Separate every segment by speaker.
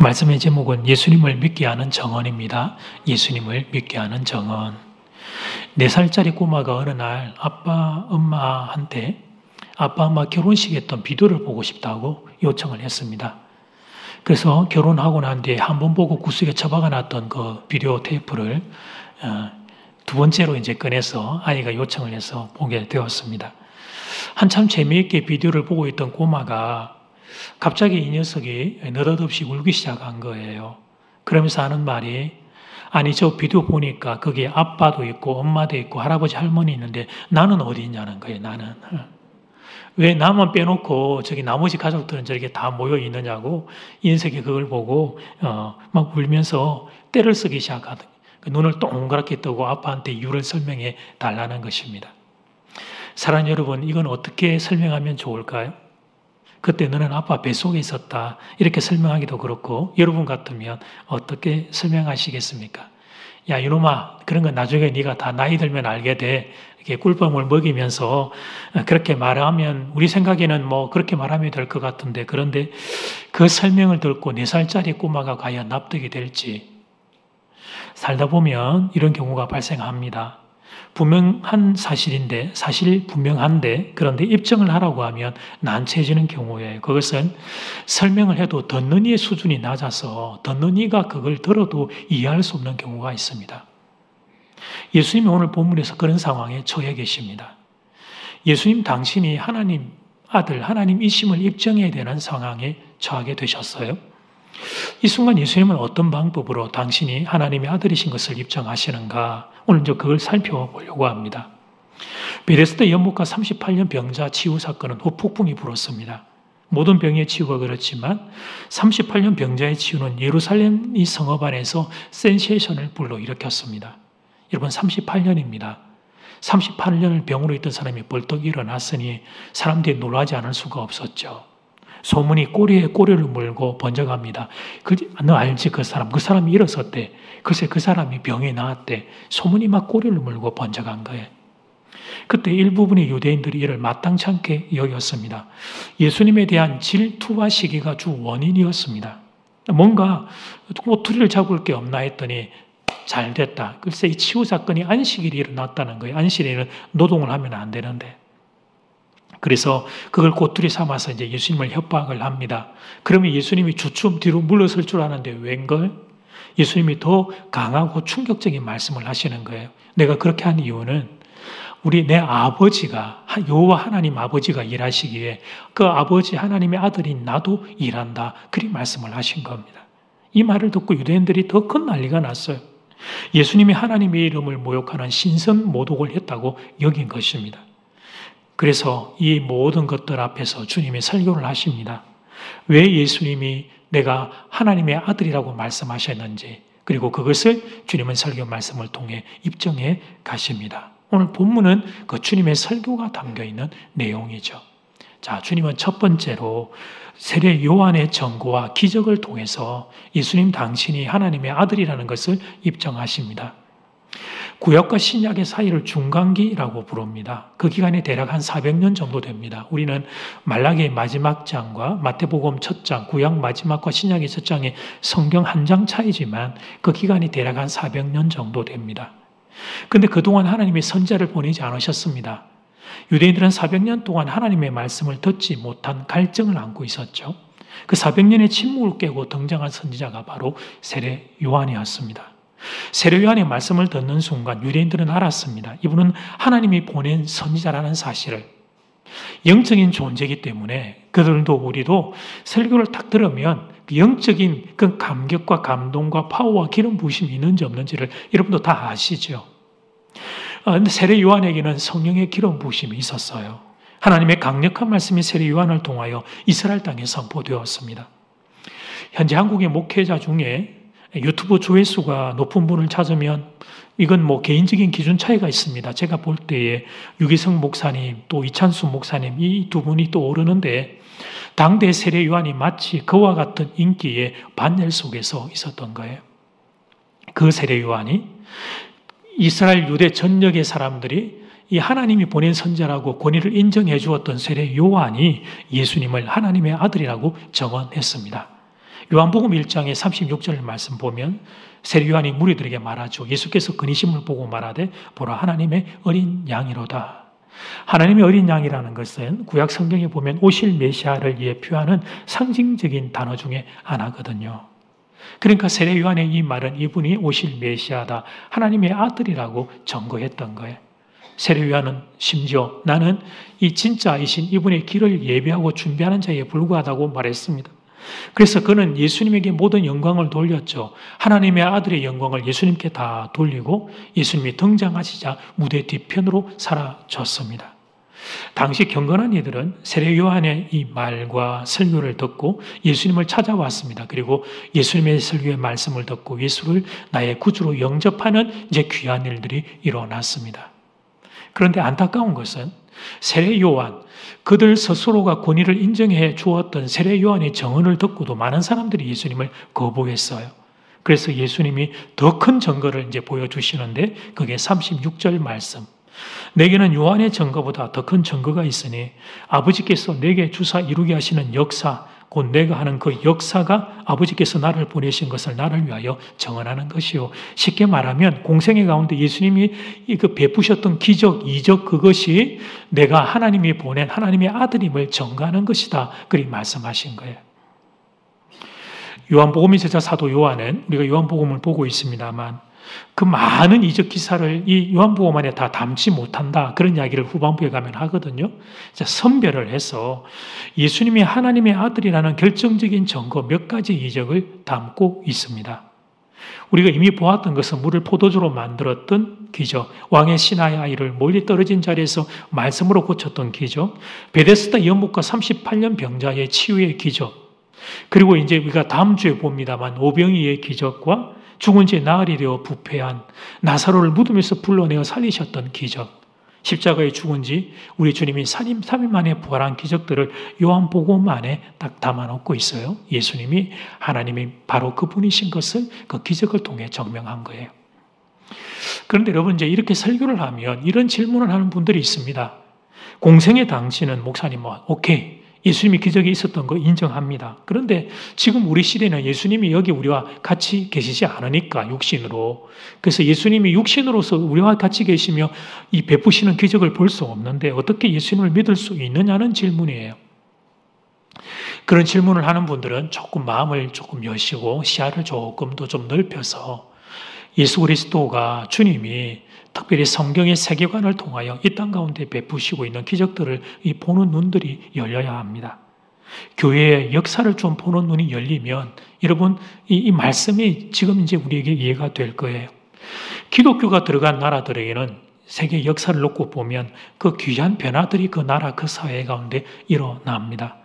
Speaker 1: 말씀의 제목은 예수님을 믿게 하는 정언입니다. 예수님을 믿게 하는 정언. 4살짜리 꼬마가 어느 날 아빠, 엄마한테 아빠, 엄마 결혼식에 했던 비디오를 보고 싶다고 요청을 했습니다. 그래서 결혼하고 난 뒤에 한 번 보고 구석에 처박아 놨던 그 비디오 테이프를 두 번째로 이제 꺼내서 아이가 요청을 해서 보게 되었습니다. 한참 재미있게 비디오를 보고 있던 꼬마가 갑자기 이 녀석이 느닷없이 울기 시작한 거예요. 그러면서 하는 말이, 아니 저 비디오 보니까 거기에 아빠도 있고 엄마도 있고 할아버지 할머니 있는데 나는 어디 있냐는 거예요. 나는 왜 나만 빼놓고 저기 나머지 가족들은 저렇게 다 모여 있느냐고 이 녀석이 그걸 보고 막 울면서 떼를 쓰기 시작하더니 눈을 동그랗게 뜨고 아빠한테 이유를 설명해 달라는 것입니다. 사랑하는 여러분, 이건 어떻게 설명하면 좋을까요? 그때 너는 아빠 뱃속에 있었다, 이렇게 설명하기도 그렇고, 여러분 같으면 어떻게 설명하시겠습니까? 야 이놈아, 그런 건 나중에 네가 다 나이 들면 알게 돼. 이렇게 꿀밤을 먹이면서 그렇게 말하면, 우리 생각에는 뭐 그렇게 말하면 될 것 같은데, 그런데 그 설명을 듣고 4살짜리 꼬마가 과연 납득이 될지. 살다 보면 이런 경우가 발생합니다. 분명한 사실인데, 사실 분명한데, 그런데 입증을 하라고 하면 난처해지는 경우에, 그것은 설명을 해도 듣는 이의 수준이 낮아서 듣는 이가 그걸 들어도 이해할 수 없는 경우가 있습니다. 예수님이 오늘 본문에서 그런 상황에 처해 계십니다. 예수님 당신이 하나님 아들, 하나님이심을 입증해야 되는 상황에 처하게 되셨어요. 이 순간 예수님은 어떤 방법으로 당신이 하나님의 아들이신 것을 입증하시는가? 오늘 이제 그걸 살펴보려고 합니다. 베데스다 연못가 38년 병자 치유 사건은 후폭풍이 불었습니다. 모든 병의 치유가 그렇지만 38년 병자의 치유는 예루살렘 이 성읍 안에서 센세이션을 불러일으켰습니다. 여러분, 38년입니다. 38년을 병으로 있던 사람이 벌떡 일어났으니 사람들이 놀라지 않을 수가 없었죠. 소문이 꼬리에 꼬리를 물고 번져갑니다. 너 알지? 그 사람이 일어섰대. 글쎄 그 사람이 병에 나았대. 소문이 막 꼬리를 물고 번져간 거예요. 그때 일부분의 유대인들이 이를 마땅치 않게 여겼습니다. 예수님에 대한 질투와 시기가 주 원인이었습니다. 뭔가 꼬투리를 잡을 게 없나 했더니 잘 됐다. 글쎄 이 치유 사건이 안식일에 일어났다는 거예요. 안식일에는 노동을 하면 안 되는데. 그래서 그걸 꼬투리 삼아서 이제 예수님을 협박을 합니다. 그러면 예수님이 주춤 뒤로 물러설 줄 아는데 웬걸? 예수님이 더 강하고 충격적인 말씀을 하시는 거예요. 내가 그렇게 한 이유는 내 아버지가, 여호와 하나님 아버지가 일하시기에 그 아버지 하나님의 아들인 나도 일한다. 그리 말씀을 하신 겁니다. 이 말을 듣고 유대인들이 더 큰 난리가 났어요. 예수님이 하나님의 이름을 모욕하는 신성모독을 했다고 여긴 것입니다. 그래서 이 모든 것들 앞에서 주님이 설교를 하십니다. 왜 예수님이 내가 하나님의 아들이라고 말씀하셨는지, 그리고 그것을 주님은 설교 말씀을 통해 입증해 가십니다. 오늘 본문은 그 주님의 설교가 담겨있는 내용이죠. 자, 주님은 첫 번째로 세례 요한의 전고와 기적을 통해서 예수님 당신이 하나님의 아들이라는 것을 입증하십니다. 구약과 신약의 사이를 중간기라고 부릅니다. 그 기간이 대략 한 400년 정도 됩니다. 우리는 말라기의 마지막 장과 마태복음 첫 장, 구약 마지막과 신약의 첫 장의 성경 한 장 차이지만 그 기간이 대략 한 400년 정도 됩니다. 그런데 그동안 하나님이 선지자를 보내지 않으셨습니다. 유대인들은 400년 동안 하나님의 말씀을 듣지 못한 갈증을 안고 있었죠. 그 400년의 침묵을 깨고 등장한 선지자가 바로 세례 요한이었습니다. 세례 요한의 말씀을 듣는 순간 유대인들은 알았습니다. 이분은 하나님이 보낸 선지자라는 사실을. 영적인 존재이기 때문에 그들도 우리도 설교를 딱 들으면 영적인 그 감격과 감동과 파워와 기름 부으심이 있는지 없는지를 여러분도 다 아시죠. 그런데 세례 요한에게는 성령의 기름 부으심이 있었어요. 하나님의 강력한 말씀이 세례 요한을 통하여 이스라엘 땅에 선포되었습니다. 현재 한국의 목회자 중에 유튜브 조회수가 높은 분을 찾으면 이건 뭐 개인적인 기준 차이가 있습니다. 제가 볼 때에 유기성 목사님 또 이찬수 목사님 이 두 분이 또 오르는데 당대 세례 요한이 마치 그와 같은 인기의 반열 속에서 있었던 거예요. 그 세례 요한이 이스라엘 유대 전역의 사람들이 이 하나님이 보낸 선지자라고 권위를 인정해 주었던 세례 요한이 예수님을 하나님의 아들이라고 정언했습니다. 요한복음 1장의 36절 말씀 보면 세례 요한이 무리들에게 말하죠. 예수께서 그니심을 보고 말하되 보라 하나님의 어린 양이로다. 하나님의 어린 양이라는 것은 구약 성경에 보면 오실 메시아를 예표하는 상징적인 단어 중에 하나거든요. 그러니까 세례 요한의 이 말은 이분이 오실 메시아다, 하나님의 아들이라고 전거했던 거예요. 세례 요한은 심지어 나는 이 진짜이신 이분의 길을 예비하고 준비하는 자에 불과하다고 말했습니다. 그래서 그는 예수님에게 모든 영광을 돌렸죠. 하나님의 아들의 영광을 예수님께 다 돌리고 예수님이 등장하시자 무대 뒤편으로 사라졌습니다. 당시 경건한 이들은 세례 요한의 이 말과 설교를 듣고 예수님을 찾아왔습니다. 그리고 예수님의 설교의 말씀을 듣고 예수를 나의 구주로 영접하는 이제 귀한 일들이 일어났습니다. 그런데 안타까운 것은 세례 요한, 그들 스스로가 권위를 인정해 주었던 세례 요한의 정언을 듣고도 많은 사람들이 예수님을 거부했어요. 그래서 예수님이 더 큰 증거를 이제 보여주시는데 그게 36절 말씀. 내게는 요한의 증거보다 더 큰 증거가 있으니 아버지께서 내게 주사 이루게 하시는 역사, 곧 내가 하는 그 역사가 아버지께서 나를 보내신 것을 나를 위하여 증언하는 것이요. 쉽게 말하면 공생애 가운데 예수님이 그 베푸셨던 기적, 이적 그것이 내가 하나님이 보낸 하나님의 아들임을 증거하는 것이다. 그리 말씀하신 거예요. 요한복음의 저자 사도 요한은 우리가 요한복음을 보고 있습니다만 그 많은 이적 기사를 이 요한복음 안에 다 담지 못한다. 그런 이야기를 후반부에 가면 하거든요. 선별을 해서 예수님이 하나님의 아들이라는 결정적인 증거 몇 가지 이적을 담고 있습니다. 우리가 이미 보았던 것은 물을 포도주로 만들었던 기적, 왕의 신하의 아이를 멀리 떨어진 자리에서 말씀으로 고쳤던 기적, 베데스다 연못가 38년 병자의 치유의 기적, 그리고 이제 우리가 다음 주에 봅니다만 오병이의 기적과 죽은 지 나흘이 되어 부패한 나사로를 무덤에서 불러내어 살리셨던 기적, 십자가에 죽은 지 우리 주님이 3일 만에 부활한 기적들을 요한복음 안에 딱 담아놓고 있어요. 예수님이 하나님이 바로 그분이신 것을 그 기적을 통해 증명한 거예요. 그런데 여러분 이제 이렇게 설교를 하면 이런 질문을 하는 분들이 있습니다. 공생의 당시는 목사님 오케이. 예수님이 기적이 있었던 거 인정합니다. 그런데 지금 우리 시대는 예수님이 여기 우리와 같이 계시지 않으니까 육신으로. 그래서 예수님이 육신으로서 우리와 같이 계시며 이 베푸시는 기적을 볼 수 없는데 어떻게 예수님을 믿을 수 있느냐는 질문이에요. 그런 질문을 하는 분들은 조금 마음을 조금 여시고 시야를 조금 더 좀 넓혀서 예수 그리스도가 주님이 특별히 성경의 세계관을 통하여 이 땅 가운데 베푸시고 있는 기적들을 보는 눈들이 열려야 합니다. 교회의 역사를 좀 보는 눈이 열리면 여러분 이 말씀이 지금 이제 우리에게 이해가 될 거예요. 기독교가 들어간 나라들에게는 세계 역사를 놓고 보면 그 귀한 변화들이 그 나라 그 사회 가운데 일어납니다.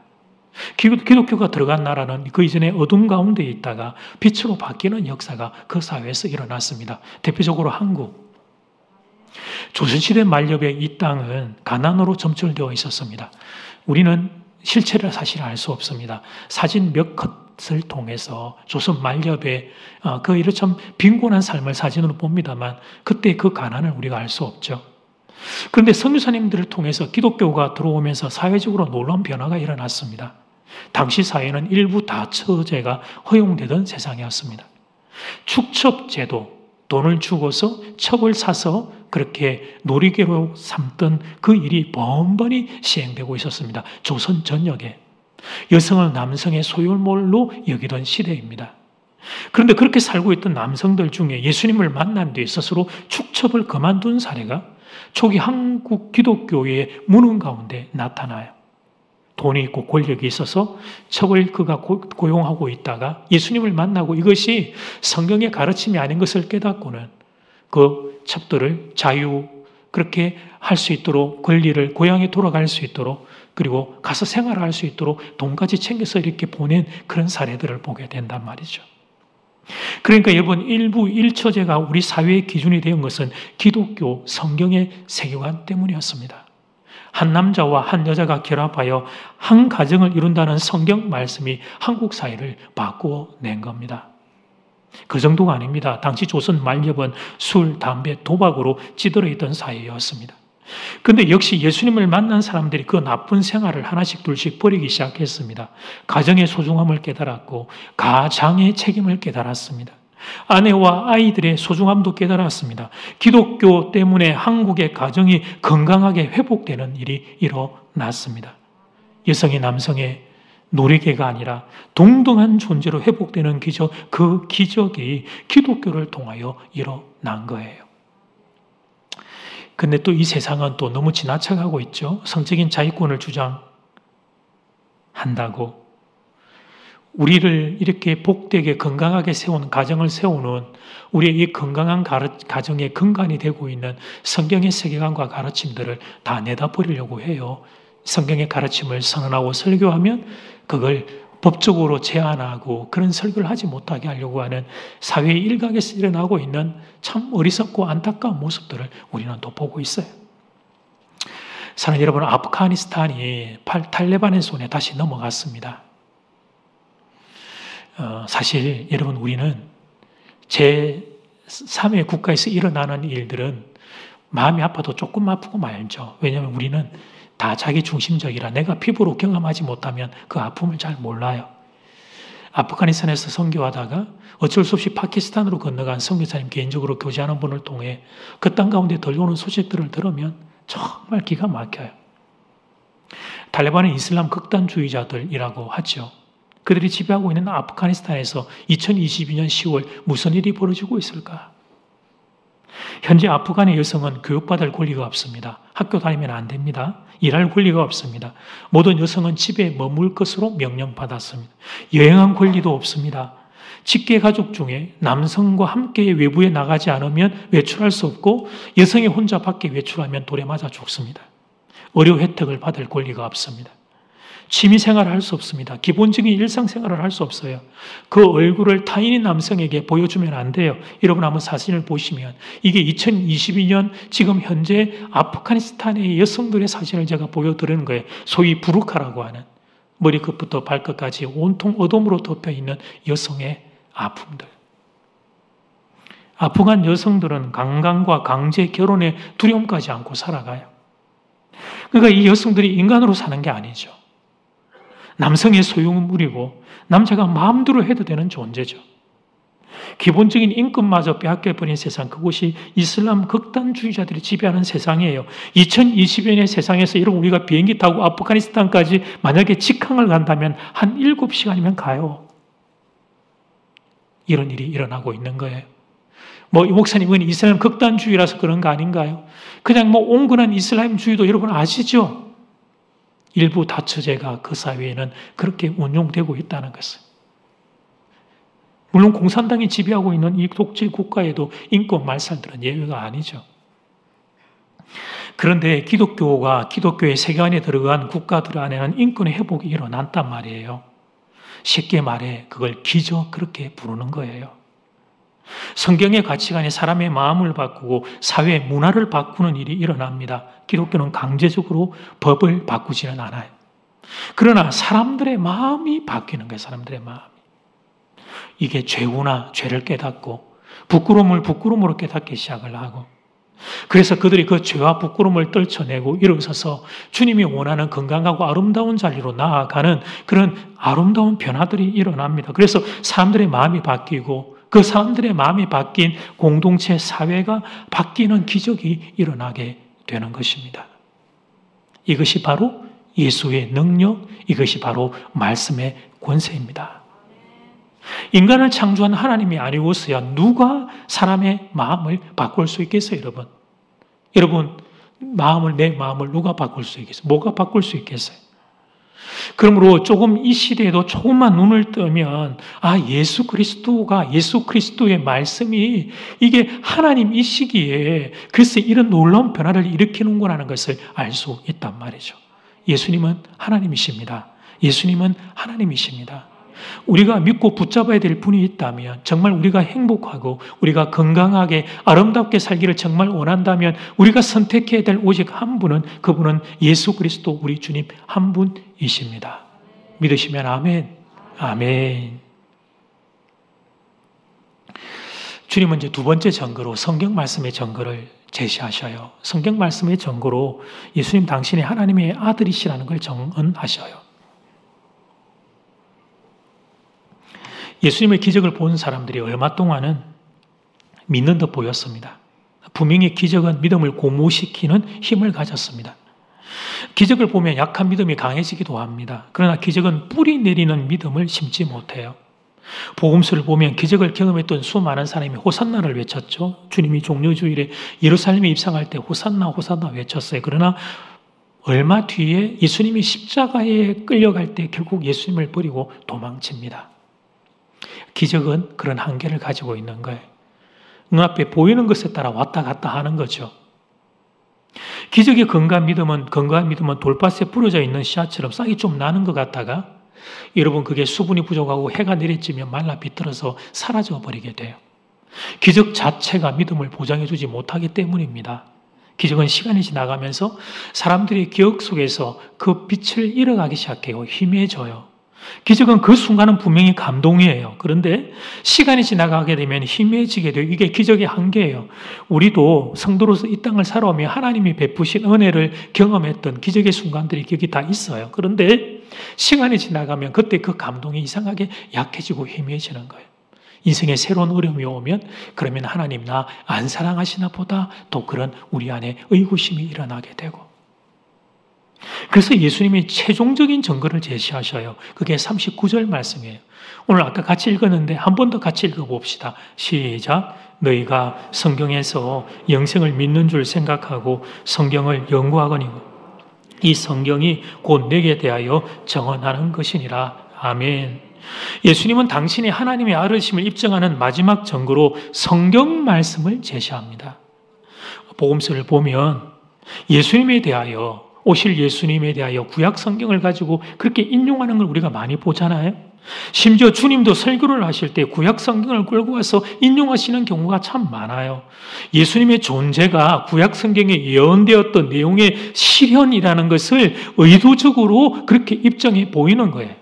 Speaker 1: 기독교가 들어간 나라는 그 이전에 어둠 가운데 있다가 빛으로 바뀌는 역사가 그 사회에서 일어났습니다. 대표적으로 한국. 조선시대 말엽에 이 땅은 가난으로 점철되어 있었습니다. 우리는 실체를 사실 알 수 없습니다. 사진 몇 컷을 통해서 조선 말엽에 그 이렇게 참 빈곤한 삶을 사진으로 봅니다만 그때 그 가난을 우리가 알 수 없죠. 그런데 선교사님들을 통해서 기독교가 들어오면서 사회적으로 놀라운 변화가 일어났습니다. 당시 사회는 일부 다처제가 허용되던 세상이었습니다. 축첩제도, 돈을 주고서 첩을 사서 그렇게 놀이개로 삼던 그 일이 번번이 시행되고 있었습니다. 조선 전역에. 여성을 남성의 소유물로 여기던 시대입니다. 그런데 그렇게 살고 있던 남성들 중에 예수님을 만난 뒤에 스스로 축첩을 그만둔 사례가 초기 한국 기독교의 문흥 가운데 나타나요. 돈이 있고 권력이 있어서 첩을 그가 고용하고 있다가 예수님을 만나고 이것이 성경의 가르침이 아닌 것을 깨닫고는 그 첩들을 그렇게 할 수 있도록 권리를 고향에 돌아갈 수 있도록 그리고 가서 생활할 수 있도록 돈까지 챙겨서 이렇게 보낸 그런 사례들을 보게 된단 말이죠. 그러니까 여러분 일부 일처제가 우리 사회의 기준이 된 것은 기독교 성경의 세계관 때문이었습니다. 한 남자와 한 여자가 결합하여 한 가정을 이룬다는 성경 말씀이 한국 사회를 바꾸어 낸 겁니다. 그 정도가 아닙니다. 당시 조선 말엽은 술, 담배, 도박으로 찌들어 있던 사회였습니다. 그런데 역시 예수님을 만난 사람들이 그 나쁜 생활을 하나씩 둘씩 버리기 시작했습니다. 가정의 소중함을 깨달았고 가장의 책임을 깨달았습니다. 아내와 아이들의 소중함도 깨달았습니다. 기독교 때문에 한국의 가정이 건강하게 회복되는 일이 일어났습니다. 여성이 남성의 노리개가 아니라 동등한 존재로 회복되는 기적, 그 기적이 기독교를 통하여 일어난 거예요. 근데 또 이 세상은 또 너무 지나쳐가고 있죠. 성적인 자유권을 주장한다고. 우리를 이렇게 복되게 건강하게 세운 가정을 세우는 우리의 이 건강한 가정의 근간이 되고 있는 성경의 세계관과 가르침들을 다 내다 버리려고 해요. 성경의 가르침을 선언하고 설교하면 그걸 법적으로 제한하고 그런 설교를 하지 못하게 하려고 하는 사회의 일각에서 일어나고 있는 참 어리석고 안타까운 모습들을 우리는 또 보고 있어요. 사랑하는 여러분, 아프가니스탄이 탈레반의 손에 다시 넘어갔습니다. 사실 여러분, 우리는 제3의 국가에서 일어나는 일들은 마음이 아파도 조금 아프고 말죠. 왜냐하면 우리는 다 자기 중심적이라 내가 피부로 경험하지 못하면 그 아픔을 잘 몰라요. 아프가니스탄에서 선교하다가 어쩔 수 없이 파키스탄으로 건너간 선교사님 개인적으로 교제하는 분을 통해 그 땅 가운데 들려오는 소식들을 들으면 정말 기가 막혀요. 탈레반은 이슬람 극단주의자들이라고 하죠. 그들이 지배하고 있는 아프가니스탄에서 2022년 10월 무슨 일이 벌어지고 있을까? 현재 아프간의 여성은 교육받을 권리가 없습니다. 학교 다니면 안 됩니다. 일할 권리가 없습니다. 모든 여성은 집에 머물 것으로 명령받았습니다. 여행한 권리도 없습니다. 직계 가족 중에 남성과 함께 외부에 나가지 않으면 외출할 수 없고 여성이 혼자 밖에 외출하면 돌에 맞아 죽습니다. 의료 혜택을 받을 권리가 없습니다. 취미생활을 할 수 없습니다. 기본적인 일상생활을 할 수 없어요. 그 얼굴을 타인인 남성에게 보여주면 안 돼요. 여러분 한번 사진을 보시면 이게 2022년 지금 현재 아프가니스탄의 여성들의 사진을 제가 보여드리는 거예요. 소위 부르카라고 하는 머리끝부터 발끝까지 온통 어둠으로 덮여있는 여성의 아픔들. 아프간 여성들은 강간과 강제 결혼의 두려움까지 안고 살아가요. 그러니까 이 여성들이 인간으로 사는 게 아니죠. 남성의 소유물이고 남자가 마음대로 해도 되는 존재죠. 기본적인 인권마저 빼앗겨버린 세상, 그곳이 이슬람 극단주의자들이 지배하는 세상이에요. 2020년의 세상에서 여러분 우리가 비행기 타고 아프가니스탄까지 만약에 직항을 간다면 한 7시간이면 가요. 이런 일이 일어나고 있는 거예요. 이 목사님은 이슬람 극단주의라서 그런 거 아닌가요? 그냥 온건한 이슬람주의도 여러분 아시죠? 일부 다처제가 그 사회에는 그렇게 운용되고 있다는 것을. 물론 공산당이 지배하고 있는 이 독재 국가에도 인권 말살들은 예외가 아니죠. 그런데 기독교의 세계관에 들어간 국가들 안에는 인권의 회복이 일어났단 말이에요. 쉽게 말해 그걸 기적 그렇게 부르는 거예요. 성경의 가치관이 사람의 마음을 바꾸고 사회 문화를 바꾸는 일이 일어납니다. 기독교는 강제적으로 법을 바꾸지는 않아요. 그러나 사람들의 마음이 바뀌는 거예요. 사람들의 마음이. 이게 죄구나 죄를 깨닫고 부끄러움을 부끄러움으로 깨닫기 시작을 하고 그래서 그들이 그 죄와 부끄러움을 떨쳐내고 일어서서 주님이 원하는 건강하고 아름다운 자리로 나아가는 그런 아름다운 변화들이 일어납니다. 그래서 사람들의 마음이 바뀌고 그 사람들의 마음이 바뀐 공동체 사회가 바뀌는 기적이 일어나게 되는 것입니다. 이것이 바로 예수의 능력, 이것이 바로 말씀의 권세입니다. 인간을 창조한 하나님이 아니고서야 누가 사람의 마음을 바꿀 수 있겠어요, 여러분? 여러분, 내 마음을 누가 바꿀 수 있겠어요? 뭐가 바꿀 수 있겠어요? 그러므로 조금 이 시대에도 조금만 눈을 뜨면 예수 그리스도의 말씀이 이게 하나님 이 시기에 글쎄 이런 놀라운 변화를 일으키는구나 하는 것을 알 수 있단 말이죠. 예수님은 하나님이십니다. 예수님은 하나님이십니다. 우리가 믿고 붙잡아야 될 분이 있다면 정말 우리가 행복하고 우리가 건강하게 아름답게 살기를 정말 원한다면 우리가 선택해야 될 오직 한 분은 그분은 예수 그리스도 우리 주님 한 분이십니다. 믿으시면 아멘. 아멘. 주님은 이제 두 번째 증거로 성경 말씀의 증거를 제시하셔요. 성경 말씀의 증거로 예수님 당신이 하나님의 아들이시라는 걸 증언하셔요. 예수님의 기적을 본 사람들이 얼마 동안은 믿는 듯 보였습니다. 분명히 기적은 믿음을 고무시키는 힘을 가졌습니다. 기적을 보면 약한 믿음이 강해지기도 합니다. 그러나 기적은 뿌리 내리는 믿음을 심지 못해요. 복음서를 보면 기적을 경험했던 수많은 사람이 호산나를 외쳤죠. 주님이 종려주일에 예루살렘에 입성할 때 호산나 호산나 외쳤어요. 그러나 얼마 뒤에 예수님이 십자가에 끌려갈 때 결국 예수님을 버리고 도망칩니다. 기적은 그런 한계를 가지고 있는 거예요. 눈앞에 보이는 것에 따라 왔다 갔다 하는 거죠. 기적의 건강한 믿음은 돌밭에 뿌려져 있는 씨앗처럼 싹이 좀 나는 것 같다가 여러분 그게 수분이 부족하고 해가 내리쬐면 말라 비틀어서 사라져 버리게 돼요. 기적 자체가 믿음을 보장해 주지 못하기 때문입니다. 기적은 시간이 지나가면서 사람들의 기억 속에서 그 빛을 잃어가기 시작해요. 희미해져요. 기적은 그 순간은 분명히 감동이에요. 그런데 시간이 지나가게 되면 희미해지게 돼요. 이게 기적의 한계예요. 우리도 성도로서 이 땅을 살아오며 하나님이 베푸신 은혜를 경험했던 기적의 순간들이 여기 다 있어요. 그런데 시간이 지나가면 그때 그 감동이 이상하게 약해지고 희미해지는 거예요. 인생에 새로운 어려움이 오면 그러면 하나님 나 안 사랑하시나 보다 또 그런 우리 안에 의구심이 일어나게 되고 그래서 예수님이 최종적인 증거를 제시하셔요. 그게 39절 말씀이에요. 오늘 아까 같이 읽었는데 한 번 더 같이 읽어봅시다. 시작. 너희가 성경에서 영생을 믿는 줄 생각하고 성경을 연구하거니와 이 성경이 곧 내게 대하여 증언하는 것이니라. 아멘. 예수님은 당신이 하나님의 아들이심을 입증하는 마지막 증거로 성경 말씀을 제시합니다. 복음서를 보면 예수님에 대하여 오실 예수님에 대하여 구약 성경을 가지고 그렇게 인용하는 걸 우리가 많이 보잖아요. 심지어 주님도 설교를 하실 때 구약 성경을 끌고 와서 인용하시는 경우가 참 많아요. 예수님의 존재가 구약 성경에 예언되었던 내용의 실현이라는 것을 의도적으로 그렇게 입증해 보이는 거예요.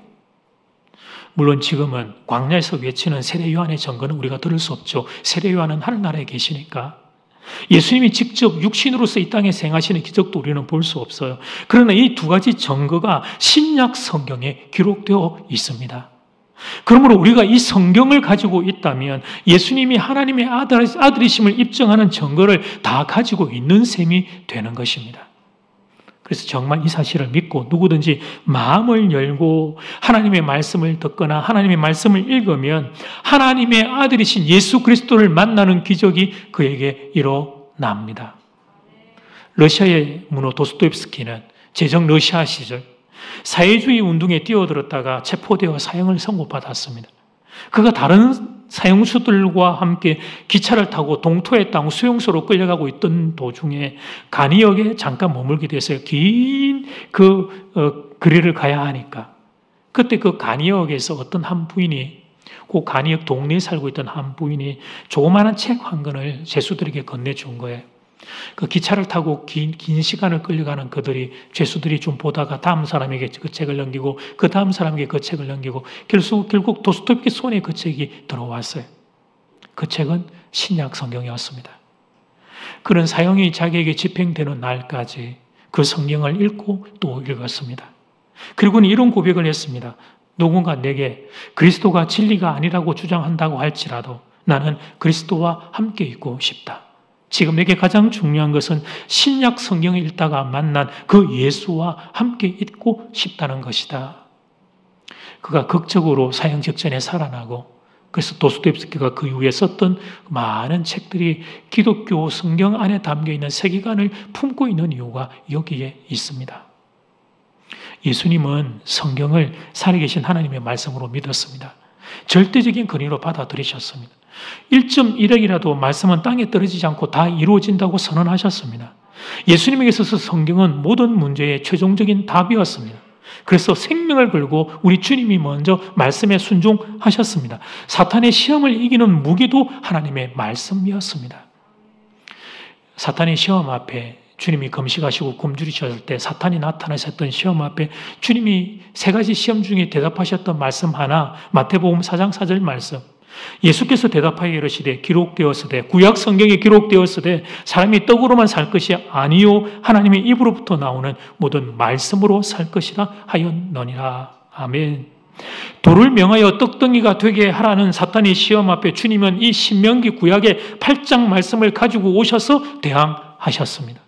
Speaker 1: 물론 지금은 광야에서 외치는 세례 요한의 증거는 우리가 들을 수 없죠. 세례 요한은 하늘나라에 계시니까. 예수님이 직접 육신으로서 이 땅에 생하시는 기적도 우리는 볼 수 없어요. 그러나 이 두 가지 증거가 신약 성경에 기록되어 있습니다. 그러므로 우리가 이 성경을 가지고 있다면 예수님이 하나님의 아들이심을 입증하는 증거를 다 가지고 있는 셈이 되는 것입니다. 그래서 정말 이 사실을 믿고 누구든지 마음을 열고 하나님의 말씀을 듣거나 하나님의 말씀을 읽으면 하나님의 아들이신 예수 그리스도를 만나는 기적이 그에게 일어납니다. 러시아의 문호 도스토옙스키는 제정 러시아 시절 사회주의 운동에 뛰어들었다가 체포되어 사형을 선고받았습니다. 그가 다른 사형수들과 함께 기차를 타고 동토의 땅 수용소로 끌려가고 있던 도중에 간이역에 잠깐 머물게 됐어요. 긴 거리를 가야 하니까. 그때 그 간이역에서 어떤 한 부인이 그 간이역 동네에 살고 있던 한 부인이 조그마한 책 한 권을 죄수들에게 건네준 거예요. 그 기차를 타고 긴 시간을 끌려가는 그들이 죄수들이 좀 보다가 다음 사람에게 그 책을 넘기고 그 다음 사람에게 그 책을 넘기고 결국 도스토옙스키 손에 그 책이 들어왔어요. 그 책은 신약 성경이었습니다. 그런 사형이 자기에게 집행되는 날까지 그 성경을 읽고 또 읽었습니다. 그리고는 이런 고백을 했습니다. 누군가 내게 그리스도가 진리가 아니라고 주장한다고 할지라도 나는 그리스도와 함께 있고 싶다. 지금 내게 가장 중요한 것은 신약 성경을 읽다가 만난 그 예수와 함께 있고 싶다는 것이다. 그가 극적으로 사형 직전에 살아나고 그래서 도스토옙스키가 그 이후에 썼던 많은 책들이 기독교 성경 안에 담겨있는 세계관을 품고 있는 이유가 여기에 있습니다. 예수님은 성경을 살아계신 하나님의 말씀으로 믿었습니다. 절대적인 근위로 받아들이셨습니다. 1.1억이라도 말씀은 땅에 떨어지지 않고 다 이루어진다고 선언하셨습니다. 예수님에게 있어서 성경은 모든 문제의 최종적인 답이었습니다. 그래서 생명을 걸고 우리 주님이 먼저 말씀에 순종하셨습니다. 사탄의 시험을 이기는 무기도 하나님의 말씀이었습니다. 사탄의 시험 앞에 주님이 금식하시고 굶주리셨을 때 사탄이 나타나셨던 시험 앞에 주님이 세 가지 시험 중에 대답하셨던 말씀 하나, 마태복음 4장 4절 말씀, 예수께서 대답하여 이르시되 기록되었으되 구약 성경에 기록되었으되 사람이 떡으로만 살 것이 아니요 하나님의 입으로부터 나오는 모든 말씀으로 살 것이라 하였느니라. 아멘. 돌을 명하여 떡덩이가 되게 하라는 사탄의 시험 앞에 주님은 이 신명기 구약의 8장 말씀을 가지고 오셔서 대항하셨습니다.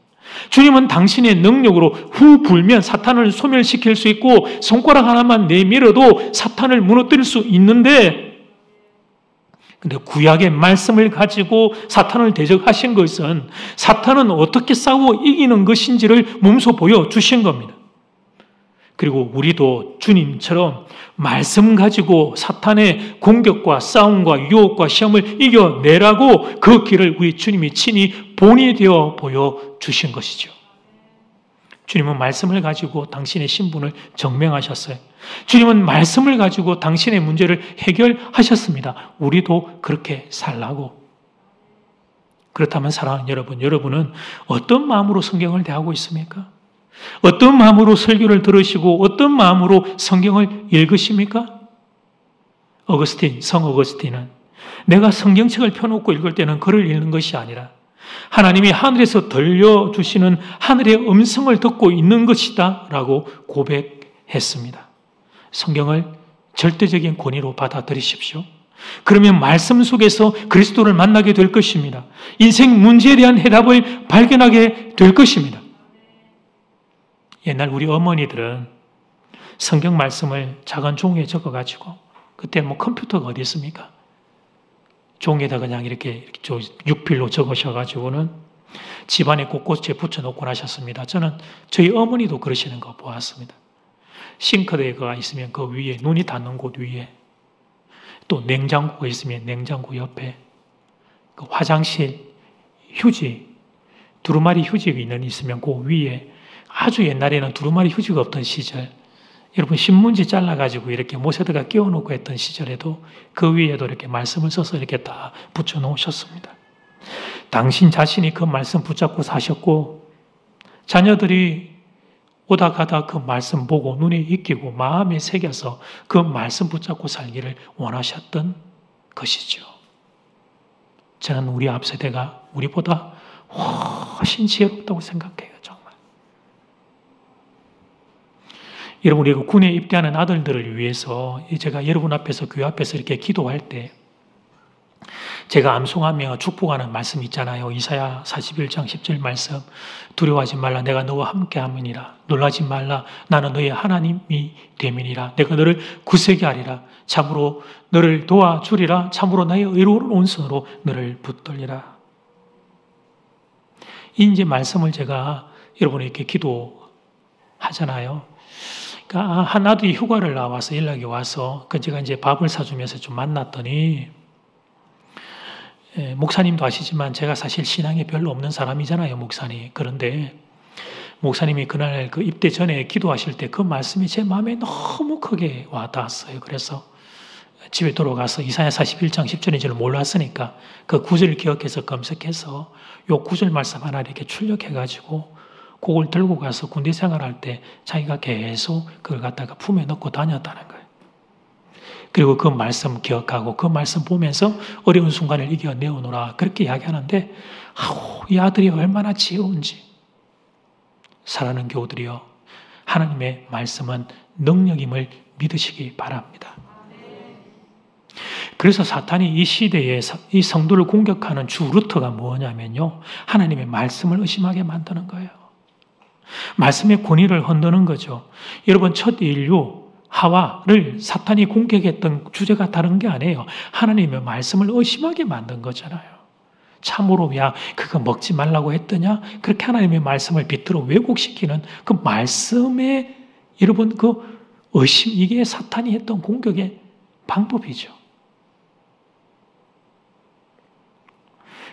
Speaker 1: 주님은 당신의 능력으로 후 불면 사탄을 소멸시킬 수 있고 손가락 하나만 내밀어도 사탄을 무너뜨릴 수 있는데, 근데 구약의 말씀을 가지고 사탄을 대적하신 것은 사탄은 어떻게 싸워 이기는 것인지를 몸소 보여주신 겁니다. 그리고 우리도 주님처럼 말씀 가지고 사탄의 공격과 싸움과 유혹과 시험을 이겨내라고 그 길을 우리 주님이 친히 본이 되어 보여주신 것이죠. 주님은 말씀을 가지고 당신의 신분을 증명하셨어요. 주님은 말씀을 가지고 당신의 문제를 해결하셨습니다. 우리도 그렇게 살라고. 그렇다면 사랑하는 여러분, 여러분은 어떤 마음으로 성경을 대하고 있습니까? 어떤 마음으로 설교를 들으시고 어떤 마음으로 성경을 읽으십니까? 성 어거스틴은 내가 성경책을 펴놓고 읽을 때는 글을 읽는 것이 아니라 하나님이 하늘에서 들려주시는 하늘의 음성을 듣고 있는 것이다 라고 고백했습니다. 성경을 절대적인 권위로 받아들이십시오. 그러면 말씀 속에서 그리스도를 만나게 될 것입니다. 인생 문제에 대한 해답을 발견하게 될 것입니다. 옛날 우리 어머니들은 성경 말씀을 작은 종이에 적어가지고, 그때 컴퓨터가 어디 있습니까? 종이에다 그냥 이렇게 육필로 적으셔가지고는 집안에 곳곳에 붙여놓고 하셨습니다. 저는 저희 어머니도 그러시는 거 보았습니다. 싱크대가 있으면 그 위에, 눈이 닿는 곳 위에, 또 냉장고가 있으면 냉장고 옆에, 그 화장실 휴지, 두루마리 휴지가 있으면 그 위에, 아주 옛날에는 두루마리 휴지가 없던 시절, 여러분 신문지 잘라가지고 이렇게 못에다가 끼워놓고 했던 시절에도 그 위에도 이렇게 말씀을 써서 이렇게 다 붙여놓으셨습니다. 당신 자신이 그 말씀 붙잡고 사셨고, 자녀들이 오다 가다 그 말씀 보고 눈에 익히고 마음에 새겨서 그 말씀 붙잡고 살기를 원하셨던 것이죠. 저는 우리 앞세대가 우리보다 훨씬 지혜롭다고 생각해요. 정말. 여러분, 우리가 군에 입대하는 아들들을 위해서 제가 여러분 앞에서, 교회 앞에서 이렇게 기도할 때 제가 암송하며 축복하는 말씀 있잖아요. 이사야 41장 10절 말씀. 두려워하지 말라. 내가 너와 함께 함이니라. 놀라지 말라. 나는 너의 하나님이 됨이니라. 내가 너를 굳세게 하리라. 참으로 너를 도와주리라. 참으로 나의 의로운 온손으로 너를 붙들리라. 이제 말씀을 제가 여러분에게 기도하잖아요. 그러니까 한 아들이 휴가를 나와서 연락이 와서 제가 이제 밥을 사주면서 좀 만났더니, 목사님도 아시지만 제가 사실 신앙이 별로 없는 사람이잖아요, 목사님. 그런데 목사님이 그날 그 입대 전에 기도하실 때 그 말씀이 제 마음에 너무 크게 와닿았어요. 그래서 집에 돌아가서 이사야 41장 10절인 줄 몰랐으니까 그 구절을 기억해서 검색해서 요 구절 말씀 하나 이렇게 출력해가지고 그걸 들고 가서 군대 생활할 때 자기가 계속 그걸 갖다가 품에 넣고 다녔다는 거예요. 그리고 그 말씀 기억하고 그 말씀 보면서 어려운 순간을 이겨내오노라 그렇게 이야기하는데, 이 아들이 얼마나 지혜로운지. 사랑하는 교우들이여, 하나님의 말씀은 능력임을 믿으시기 바랍니다. 그래서 사탄이 이 시대에 이 성도를 공격하는 주 루트가 뭐냐면요, 하나님의 말씀을 의심하게 만드는 거예요. 말씀의 권위를 흔드는 거죠. 여러분, 첫 인류 하와를 사탄이 공격했던 주제가 다른 게 아니에요. 하나님의 말씀을 의심하게 만든 거잖아요. 참으로 야 그거 먹지 말라고 했더냐? 그렇게 하나님의 말씀을 비틀어 왜곡시키는 그 말씀에, 여러분, 그 의심, 이게 사탄이 했던 공격의 방법이죠.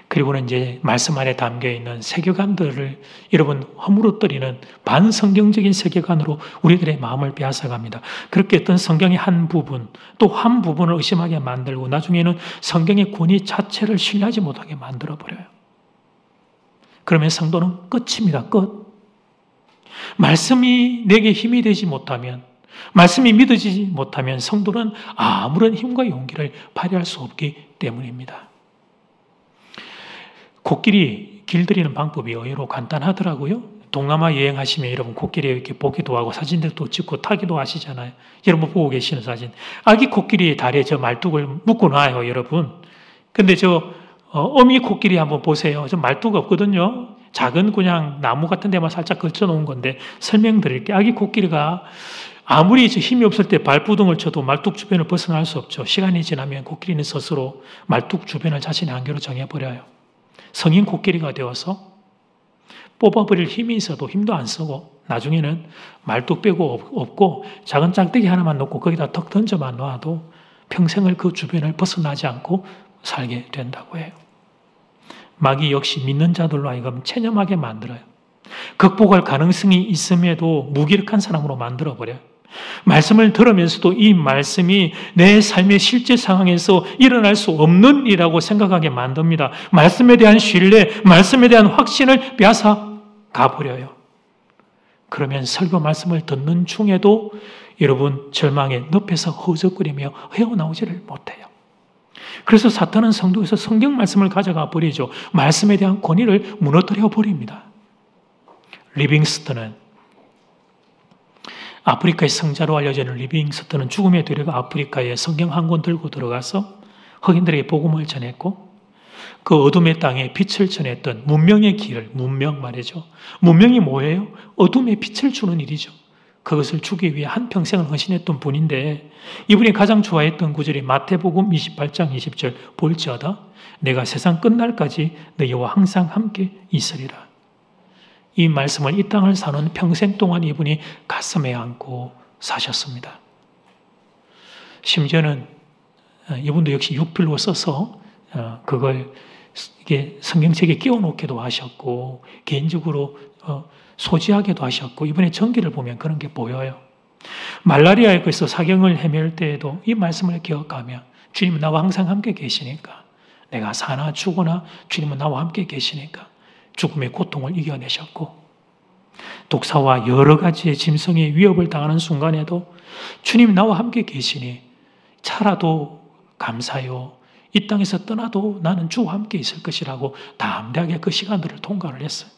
Speaker 1: 그리고는 이제 말씀 안에 담겨있는 세계관들을 여러분 허물어뜨리는 반성경적인 세계관으로 우리들의 마음을 빼앗아갑니다. 그렇게 했던 성경의 한 부분, 또 한 부분을 의심하게 만들고 나중에는 성경의 권위 자체를 신뢰하지 못하게 만들어버려요. 그러면 성도는 끝입니다. 끝. 말씀이 내게 힘이 되지 못하면, 말씀이 믿어지지 못하면 성도는 아무런 힘과 용기를 발휘할 수 없기 때문입니다. 코끼리 길들이는 방법이 의외로 간단하더라고요. 동남아 여행하시면 여러분 코끼리 이렇게 보기도 하고 사진들도 찍고 타기도 하시잖아요. 여러분 보고 계시는 사진. 아기 코끼리의 다리에 저 말뚝을 묶어 놔요, 여러분. 근데 어미 코끼리 한번 보세요. 저 말뚝 없거든요. 작은 그냥 나무 같은 데만 살짝 걸쳐 놓은 건데 설명드릴게요. 아기 코끼리가 아무리 힘이 없을 때 발부둥을 쳐도 말뚝 주변을 벗어날 수 없죠. 시간이 지나면 코끼리는 스스로 말뚝 주변을 자신의 한계로 정해버려요. 성인 코끼리가 되어서 뽑아버릴 힘이 있어도 힘도 안 쓰고 나중에는 말뚝 빼고 없고 작은 짝대기 하나만 놓고 거기다 턱 던져만 놔도 평생을 그 주변을 벗어나지 않고 살게 된다고 해요. 마귀 역시 믿는 자들로 하여금 체념하게 만들어요. 극복할 가능성이 있음에도 무기력한 사람으로 만들어버려요. 말씀을 들으면서도 이 말씀이 내 삶의 실제 상황에서 일어날 수 없는 일이라고 생각하게 만듭니다. 말씀에 대한 신뢰, 말씀에 대한 확신을 빼앗아 가버려요. 그러면 설교 말씀을 듣는 중에도 여러분 절망의 늪에서 허우적거리며 헤어나오지를 못해요. 그래서 사탄은 성도에서 성경 말씀을 가져가 버리죠. 말씀에 대한 권위를 무너뜨려 버립니다. 리빙스턴은 아프리카의 성자로 알려지는 리빙스턴은 죽음의 뒤래가 아프리카에 성경 한 권 들고 들어가서 흑인들에게 복음을 전했고 그 어둠의 땅에 빛을 전했던 문명의 길을, 문명 말이죠. 문명이 뭐예요? 어둠에 빛을 주는 일이죠. 그것을 주기 위해 한평생을 헌신했던 분인데 이분이 가장 좋아했던 구절이 마태복음 28장 20절 볼지어다 내가 세상 끝날까지 너희와 항상 함께 있으리라. 이 말씀을 이 땅을 사는 평생 동안 이분이 가슴에 안고 사셨습니다. 심지어는 이분도 역시 육필로 써서 그걸 이게 성경책에 끼워놓기도 하셨고 개인적으로 소지하기도 하셨고 이번에 전기를 보면 그런 게 보여요. 말라리아에 걸려서 사경을 헤맬 때에도 이 말씀을 기억하며 주님은 나와 항상 함께 계시니까 내가 사나 죽거나 주님은 나와 함께 계시니까 죽음의 고통을 이겨내셨고 독사와 여러 가지의 짐승의 위협을 당하는 순간에도 주님 나와 함께 계시니 차라도 감사요. 이 땅에서 떠나도 나는 주와 함께 있을 것이라고 담대하게 그 시간들을 통과를 했어요.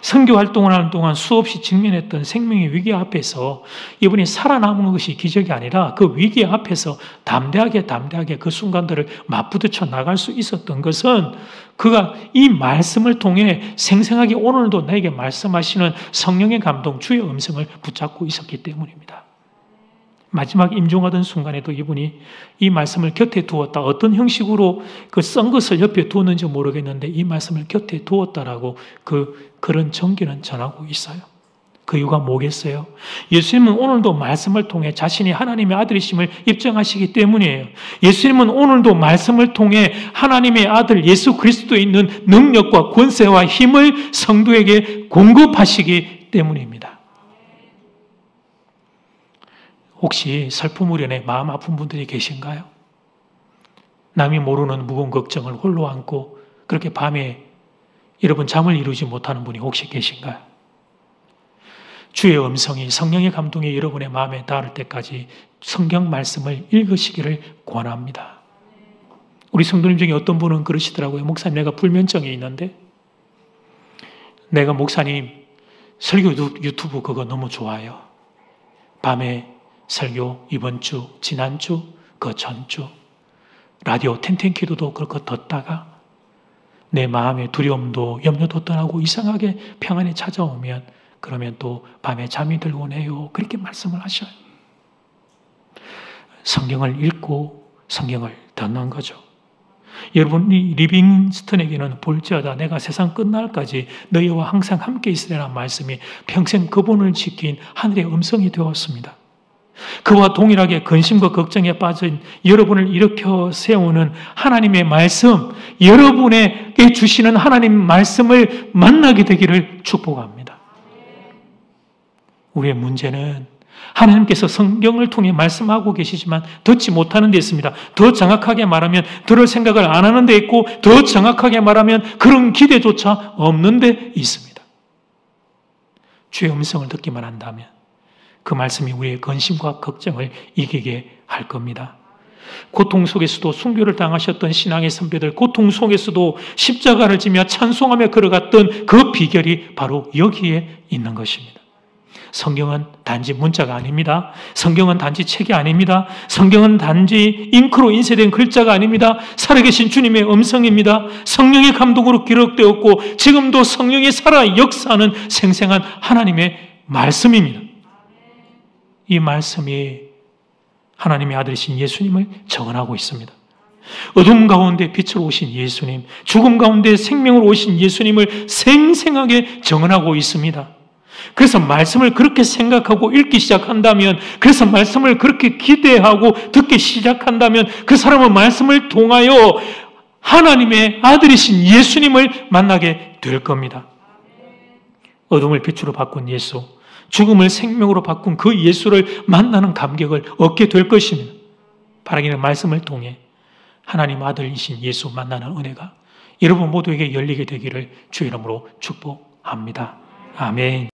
Speaker 1: 선교 활동을 하는 동안 수없이 직면했던 생명의 위기 앞에서 이분이 살아남은 것이 기적이 아니라 그 위기 앞에서 담대하게 그 순간들을 맞부딪혀 나갈 수 있었던 것은 그가 이 말씀을 통해 생생하게 오늘도 나에게 말씀하시는 성령의 감동, 주의 음성을 붙잡고 있었기 때문입니다. 마지막 임종하던 순간에도 이분이 이 말씀을 곁에 두었다. 어떤 형식으로 그 썬 것을 옆에 두었는지 모르겠는데 이 말씀을 곁에 두었다라고 그런 정기는 전하고 있어요. 그 이유가 뭐겠어요? 예수님은 오늘도 말씀을 통해 자신이 하나님의 아들이심을 입증하시기 때문이에요. 예수님은 오늘도 말씀을 통해 하나님의 아들 예수 그리스도에 있는 능력과 권세와 힘을 성도에게 공급하시기 때문입니다. 혹시 슬픔 우려내 마음 아픈 분들이 계신가요? 남이 모르는 무거운 걱정을 홀로 안고 그렇게 밤에 여러분 잠을 이루지 못하는 분이 혹시 계신가요? 주의 음성이 성령의 감동이 여러분의 마음에 닿을 때까지 성경 말씀을 읽으시기를 권합니다. 우리 성도님 중에 어떤 분은 그러시더라고요. 목사님 내가 불면증이 있는데 내가 목사님 설교 유튜브 그거 너무 좋아요. 밤에 설교 이번 주, 지난주, 그 전주 라디오 텐텐키도도 그렇게 듣다가 내 마음의 두려움도 염려도 떠나고 이상하게 평안이 찾아오면 그러면 또 밤에 잠이 들곤 해요. 그렇게 말씀을 하셔요. 성경을 읽고 성경을 듣는 거죠. 여러분 이 리빙스턴에게는 볼지어다 내가 세상 끝날까지 너희와 항상 함께 있으리라는 말씀이 평생 그분을 지킨 하늘의 음성이 되었습니다. 그와 동일하게 근심과 걱정에 빠진 여러분을 일으켜 세우는 하나님의 말씀, 여러분에게 주시는 하나님 말씀을 만나게 되기를 축복합니다. 우리의 문제는 하나님께서 성경을 통해 말씀하고 계시지만 듣지 못하는 데 있습니다. 더 정확하게 말하면 들을 생각을 안 하는 데 있고 더 정확하게 말하면 그런 기대조차 없는 데 있습니다. 주의 음성을 듣기만 한다면 그 말씀이 우리의 근심과 걱정을 이기게 할 겁니다. 고통 속에서도 순교를 당하셨던 신앙의 선배들, 고통 속에서도 십자가를 지며 찬송하며 걸어갔던 그 비결이 바로 여기에 있는 것입니다. 성경은 단지 문자가 아닙니다. 성경은 단지 책이 아닙니다. 성경은 단지 잉크로 인쇄된 글자가 아닙니다. 살아계신 주님의 음성입니다. 성령의 감동으로 기록되었고 지금도 성령이 살아 역사하는 생생한 하나님의 말씀입니다. 이 말씀이 하나님의 아들이신 예수님을 증언하고 있습니다. 어둠 가운데 빛으로 오신 예수님, 죽음 가운데 생명으로 오신 예수님을 생생하게 증언하고 있습니다. 그래서 말씀을 그렇게 생각하고 읽기 시작한다면, 그래서 말씀을 그렇게 기대하고 듣기 시작한다면 그 사람은 말씀을 통하여 하나님의 아들이신 예수님을 만나게 될 겁니다. 어둠을 빛으로 바꾼 예수, 죽음을 생명으로 바꾼 그 예수를 만나는 감격을 얻게 될 것입니다. 바라기는 말씀을 통해 하나님 아들이신 예수 만나는 은혜가 여러분 모두에게 열리게 되기를 주 이름으로 축복합니다. 아멘.